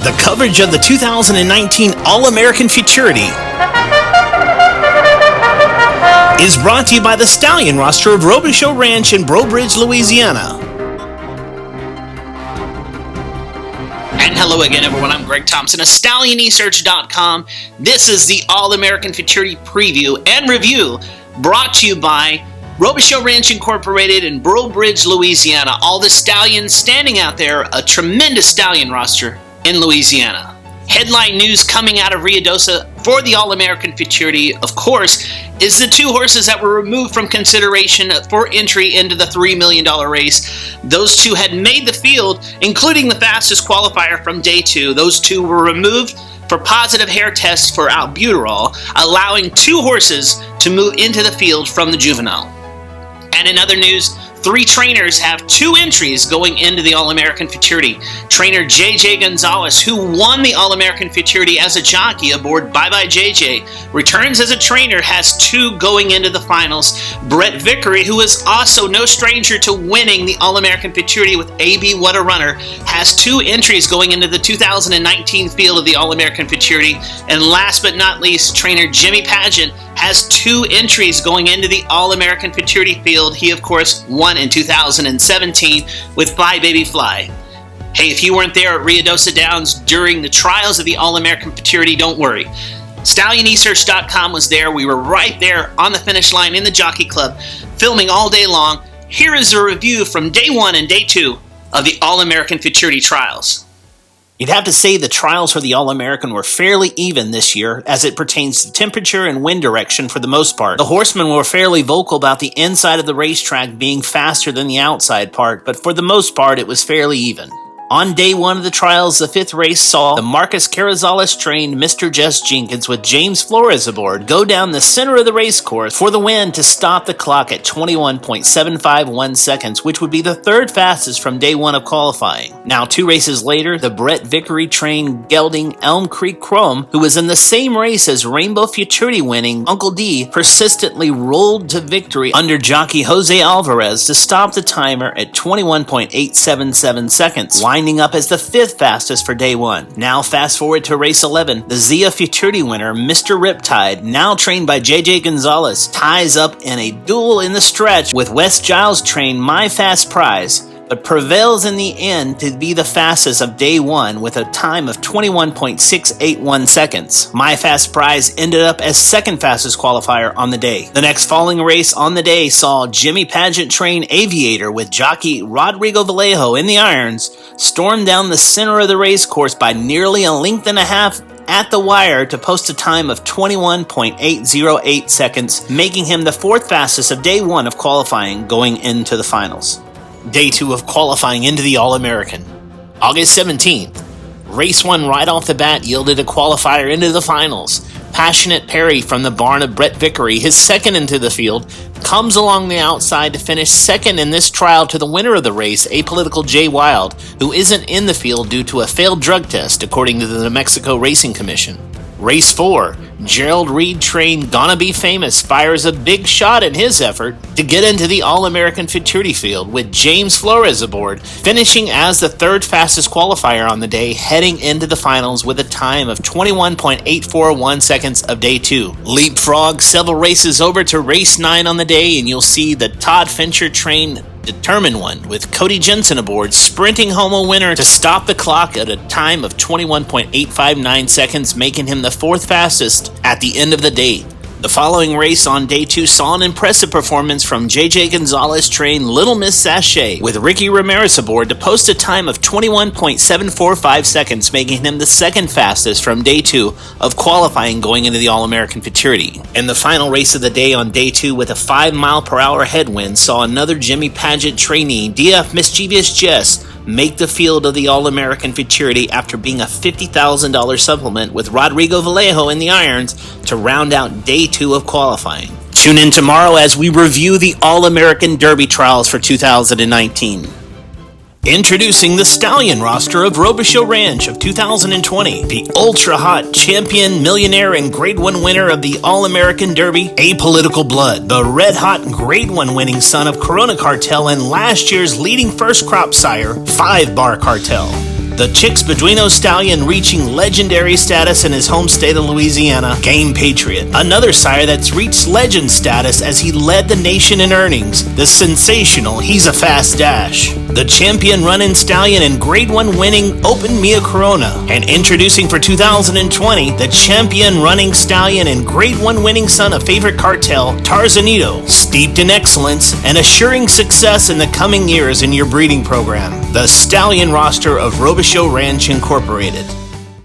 The coverage of the 2019 All American Futurity is brought to you by the Stallion Roster of Ruidoso Ranch in Breaux Bridge, Louisiana. And hello again, everyone. I'm Greg Thompson of StallionResearch.com. This is the All American Futurity preview and review brought to you by Ruidoso Ranch Incorporated in Breaux Bridge, Louisiana. All the stallions standing out there, a tremendous stallion roster in Louisiana. Headline news coming out of Ruidoso for the All American Futurity, of course, is the two horses that were removed from consideration for entry into the $3 million race. Those two had made the field, including the fastest qualifier from day two. Those two were removed for positive hair tests for albuterol, allowing two horses to move into the field from the juvenile. And in other news, three trainers have two entries going into the All-American Futurity. Trainer JJ Gonzalez, who won the All-American Futurity as a jockey aboard Bye Bye JJ, returns as a trainer, has two going into the finals. Brett Vickery, who is also no stranger to winning the All-American Futurity with AB What a Runner, has two entries going into the 2019 field of the All-American Futurity. And last but not least, trainer Jimmy Pageant has two entries going into the All-American Futurity field. He, of course, won in 2017 with Fly Baby Fly. Hey, if you weren't there at Ruidoso Downs during the trials of the All-American Futurity, don't worry. StallionResearch.com was there. We were right there on the finish line in the Jockey Club, filming all day long. Here is a review from day one and day two of the All-American Futurity trials. You'd have to say the trials for the All-American were fairly even this year as it pertains to temperature and wind direction for the most part. The horsemen were fairly vocal about the inside of the racetrack being faster than the outside part, but for the most part it was fairly even. On day one of the trials, the fifth race saw the Marcus Carrizales-trained Mr. Jess Jenkins with James Flores aboard go down the center of the race course for the win to stop the clock at 21.751 seconds, which would be the third fastest from day one of qualifying. Now, 2 races later, the Brett Vickery-trained gelding Elm Creek Chrome, who was in the same race as Rainbow Futurity winning Uncle D, persistently rolled to victory under jockey Jose Alvarez to stop the timer at 21.877 seconds, winding up as the 5th fastest for day one. Now fast forward to race 11. The Zia Futurity winner, Mr. Riptide, now trained by JJ Gonzalez, ties up in a duel in the stretch with Wes Giles trained My Fast Prize, but prevails in the end to be the fastest of day one with a time of 21.681 seconds. My Fast Prize ended up as second fastest qualifier on the day. The next following race on the day saw Jimmy Pageant trained Aviator with jockey Rodrigo Vallejo in the irons storm down the center of the race course by nearly a length and a half at the wire to post a time of 21.808 seconds, making him the 4th fastest of day one of qualifying going into the finals. Day 2 of qualifying into the All-American. August 17th. Race 1 right off the bat yielded a qualifier into the finals. Passionate Perry from the barn of Brett Vickery, his second into the field, comes along the outside to finish second in this trial to the winner of the race, Apolitical J. Wild, who isn't in the field due to a failed drug test, according to the New Mexico Racing Commission. Race 4, Gerald Reed trained Gonna Be Famous fires a big shot in his effort to get into the All-American Futurity field with James Flores aboard, finishing as the 3rd fastest qualifier on the day, heading into the finals with a time of 21.841 seconds of day 2. Leapfrog several races over to race 9 on the day, and you'll see the Todd Fincher trained Determined One with Cody Jensen aboard, sprinting home a winner to stop the clock at a time of 21.859 seconds, making him the 4th fastest at the end of the day. The following race on day 2 saw an impressive performance from JJ Gonzalez trained Little Miss Sachet with Ricky Ramirez aboard to post a time of 21.745 seconds, making him the 2nd fastest from day 2 of qualifying going into the All-American Futurity. And the final race of the day on day 2 with a 5-mile-per-hour headwind saw another Jimmy Pageant trainee, DF Mischievous Jess, make the field of the All-American Futurity after being a $50,000 supplement with Rodrigo Vallejo in the irons to round out day 2 of qualifying. Tune in tomorrow as we review the All-American Derby trials for 2019. Introducing the Stallion Roster of Ruidoso Ranch of 2020, the ultra-hot champion, millionaire, and Grade 1 winner of the All-American Derby, Apolitical Blood, the red-hot Grade 1 winning son of Corona Cartel and last year's leading first crop sire, 5 Bar Cartel. The Chicks Beduino stallion reaching legendary status in his home state of Louisiana, Game Patriot. Another sire that's reached legend status as he led the nation in earnings, the sensational He's a Fast Dash. The champion running stallion and Grade 1 winning Open Mia Corona. And introducing for 2020, the champion running stallion and Grade 1 winning son of favorite Cartel, Tarzanito, steeped in excellence and assuring success in the coming years in your breeding program. The Stallion Roster of Ruidoso Ranch Incorporated.